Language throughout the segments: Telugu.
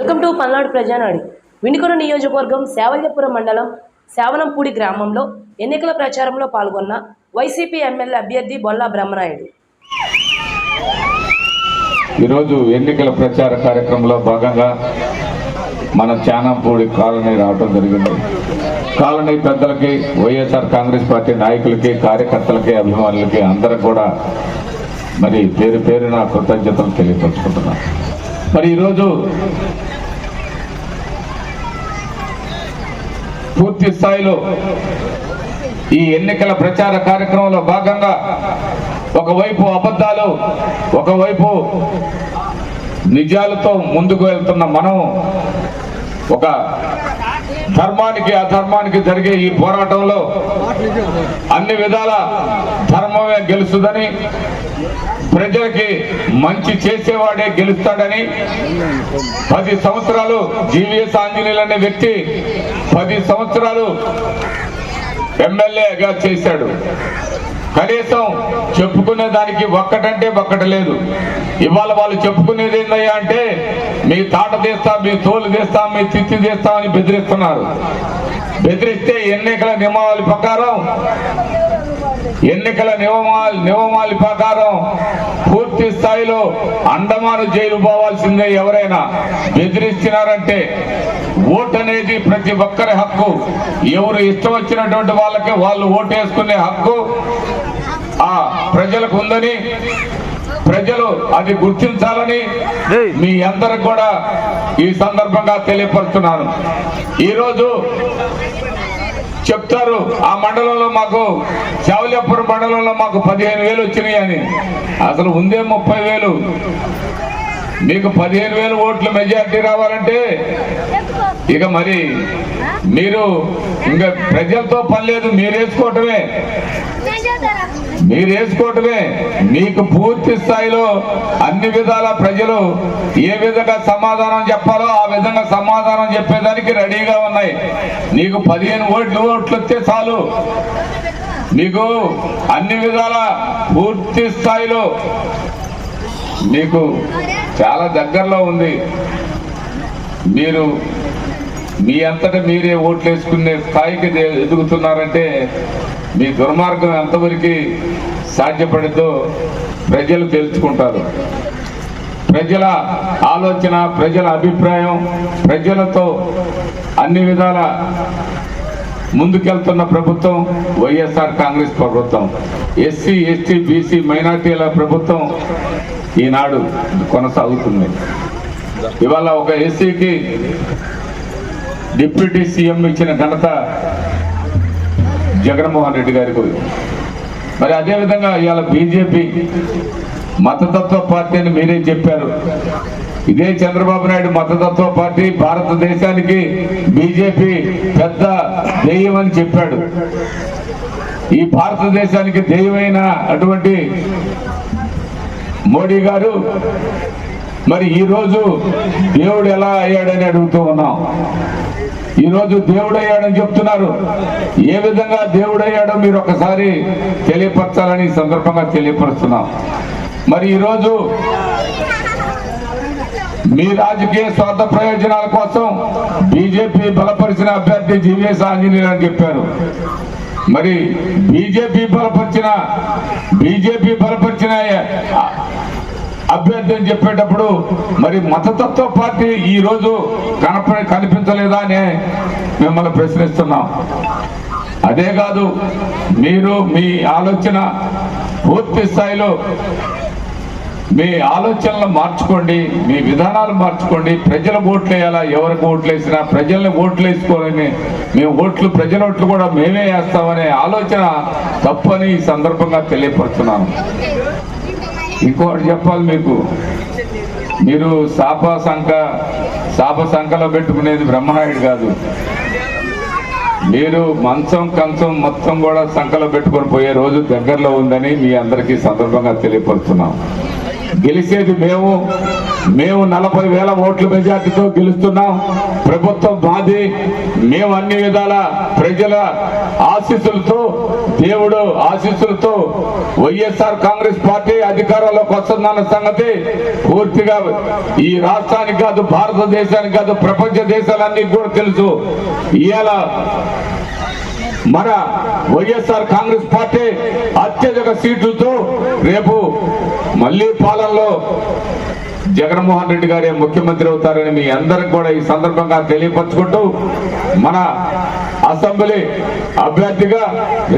Welcome to Palnadu ప్రజానాడి. వినుకొండ నియోజకవర్గం సేవల్యపురం మండలం శావనంపూడి గ్రామంలో ఎన్నికల ప్రచారంలో పాల్గొన్న వైసీపీ ఎమ్మెల్యే అభ్యర్థి బొల్లా బ్రహ్మనాయుడు ఈరోజు ఎన్నికల ప్రచార కార్యక్రమంలో భాగంగా మన శావనంపూడి కాలనీ రావడం జరిగింది. కాలనీ పెద్దలకి, వైఎస్ఆర్ కాంగ్రెస్ పార్టీ నాయకులకి, కార్యకర్తలకి, అభిమానులకి అందరూ కూడా మరి పేరు పేరున కృతజ్ఞతలు తెలియపరుచుకుంటున్నాను. మరి ఈరోజు పూర్తి స్థాయిలో ఈ ఎన్నికల ప్రచార కార్యక్రమంలో భాగంగా ఒకవైపు అబద్ధాలు, ఒకవైపు నిజాలతో ముందుకు వెళ్తున్న మనం ఒక ధర్మానికి అధర్మానికి జరిగే ఈ పోరాటంలో అన్ని విధాల ధర్మమే గెలుస్తుందని, ప్రజలకి మంచి చేసేవాడే గెలుస్తాడని 10 సంవత్సరాలు జీవీఎస్ ఆంజనేయులు అనే వ్యక్తి 10 సంవత్సరాలు ఎమ్మెల్యేగా చేశాడు. కనీసం చెప్పుకునే దానికి ఒక్కటంటే ఒక్కటి లేదు. ఇవాళ వాళ్ళు చెప్పుకునేది ఏందయ్యా అంటే మీ తాట తీస్తాం, మీ తోలు తీస్తాం, మీ తిత్తి తీస్తామని బెదిరిస్తున్నారు. బెదిరిస్తే ఎన్నికల నియమావళి ప్రకారం పూర్తి స్థాయిలో అండమాను జైలు పోవాల్సిందే. ఎవరైనా బెదిరిస్తున్నారంటే ఓటు అనేది ప్రతి ఒక్కరి హక్కు. ఎవరు ఇష్టం వచ్చినటువంటి వాళ్ళకి వాళ్ళు ఓటు వేసుకునే హక్కు ఆ ప్రజలకు ఉందని, ప్రజలు అది గుర్తించాలని మీ అందరికి కూడా ఈ సందర్భంగా తెలియపరుస్తున్నాను. ఈరోజు చెప్తారు ఆ మండలంలో మాకు, శావల్యపురం మండలంలో మాకు 15,000 వచ్చినాయి అని. అసలు ఉందే 30,000. మీకు 15,000 ఓట్లు మెజార్టీ రావాలంటే ఇక మరి మీరు ఇంకా ప్రజలతో పని లేదు, మీరు వేసుకోవటమే. మీకు పూర్తి స్థాయిలో అన్ని విధాల ప్రజలు ఏ విధంగా సమాధానం చెప్పాలో ఆ విధంగా సమాధానం చెప్పేదానికి రెడీగా ఉన్నాయి. నీకు 15 ఓట్లు వస్తే చాలు. మీకు అన్ని విధాల పూర్తి స్థాయిలో మీకు చాలా దగ్గరలో ఉంది. మీరు మీ అంతటా మీరే ఓట్లు వేసుకునే స్థాయికి ఎదుగుతున్నారంటే మీ దుర్మార్గం ఎంతవరకు సాధ్యపడిందో ప్రజలు తెలుసుకుంటారు. ప్రజల ఆలోచన, ప్రజల అభిప్రాయం, ప్రజలతో అన్ని విధాల ముందుకెళ్తున్న ప్రభుత్వం వైఎస్ఆర్ కాంగ్రెస్ ప్రభుత్వం. ఎస్సీ, ఎస్టీ, బీసీ, మైనార్టీల ప్రభుత్వం ఈనాడు కొనసాగుతుంది. ఇవాళ ఒక ఎస్సీకి డిప్యూటీ సీఎం ఇచ్చిన ఘనత జగన్మోహన్ రెడ్డి గారికి. మరి అదేవిధంగా ఇవాళ బీజేపీ మతతత్వ పార్టీ అని మీరే చెప్పారు. ఇదే చంద్రబాబు నాయుడు మతతత్వ పార్టీ, భారతదేశానికి బీజేపీ పెద్ద దెయ్యం అని చెప్పాడు. ఈ భారతదేశానికి దెయ్యమైన అటువంటి మోడీ గారు మరి ఈరోజు దేవుడు ఎలా అయ్యాడని అడుగుతూ ఉన్నాం. ఈరోజు దేవుడు అయ్యాడని చెప్తున్నారు. ఏ విధంగా దేవుడు అయ్యాడో మీరు ఒకసారి తెలియపరచాలని ఈ సందర్భంగా తెలియపరుస్తున్నాం. మరి ఈరోజు మీ రాజకీయ స్వార్థ ప్రయోజనాల కోసం బీజేపీ బలపరిచిన అభ్యర్థి జీవీఎస్ ఆంజనేయులు అని చెప్పారు. మరి బీజేపీ బలపరిచిన అభ్యర్థి అని చెప్పేటప్పుడు మరి మతతత్వ పార్టీ ఈ రోజు కనిపించలేదా అని మిమ్మల్ని ప్రశ్నిస్తున్నాం. అదే కాదు, మీరు మీ ఆలోచన పూర్తి స్థాయిలో మీ ఆలోచనలు మార్చుకోండి, మీ విధానాలు మార్చుకోండి. ప్రజల ఓట్లు వేయాలా, ఎవరికి ఓట్లు వేసినా ప్రజల్ని ఓట్లు వేసుకోవాలని, మేము ప్రజల ఓట్లు కూడా మేమే వేస్తామనే ఆలోచన తప్పని ఈ సందర్భంగా తెలియపరుస్తున్నాను. ఇంకోటి చెప్పాలి మీకు, మీరు శాప సంఖలో పెట్టుకునేది బ్రహ్మనాయుడు కాదు. మీరు మంచం కంచం మొత్తం కూడా సంఖలో పెట్టుకొని పోయే రోజు దగ్గరలో ఉందని మీ అందరికీ సందర్భంగా తెలియపరుస్తున్నాం. గెలిచేది మేము 40,000 ఓట్ల మెజార్టీతో గెలుస్తున్నాం. ప్రభుత్వం మాది. మేము అన్ని విధాల ప్రజల ఆశీస్సులతో, దేవుడు ఆశీస్సులతో వైఎస్ఆర్ కాంగ్రెస్ పార్టీ అధికారంలోకి వస్తుందన్న సంగతి పూర్తిగా ఈ రాష్ట్రానికి కాదు, భారతదేశానికి కాదు, ప్రపంచ దేశాలన్నీ కూడా తెలుసు. ఇవాళ మన వైఎస్ఆర్ కాంగ్రెస్ పార్టీ అత్యధిక సీట్లతో రేపు మళ్లీ పాలనలో జగన్మోహన్ రెడ్డి గారే ముఖ్యమంత్రి అవుతారని మీ అందరికి కూడా ఈ సందర్భంగా తెలియపరచుకుంటూ, మన అసెంబ్లీ అభ్యర్థిగా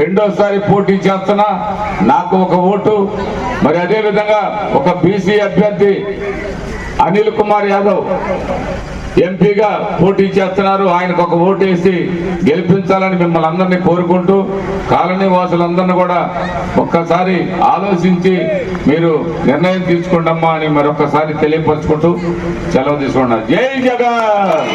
రెండోసారి పోటీ చేస్తున్నా నాకు ఒక ఓటు, మరి అదేవిధంగా ఒక బీసీ అభ్యర్థి అనిల్ కుమార్ యాదవ్ ఎంపీగా పోటీ చేస్తున్నారు. ఆయనకు ఒక ఓటు వేసి గెలిపించాలని మిమ్మల్ని అందరినీ కోరుకుంటూ, కాలనీ వాసులందరినీ కూడా ఒక్కసారి ఆలోచించి మీరు నిర్ణయం తీసుకోండి అమ్మా అని మరొకసారి తెలియపరచుకుంటూ సెలవు తీసుకున్నారు. జై జగన్.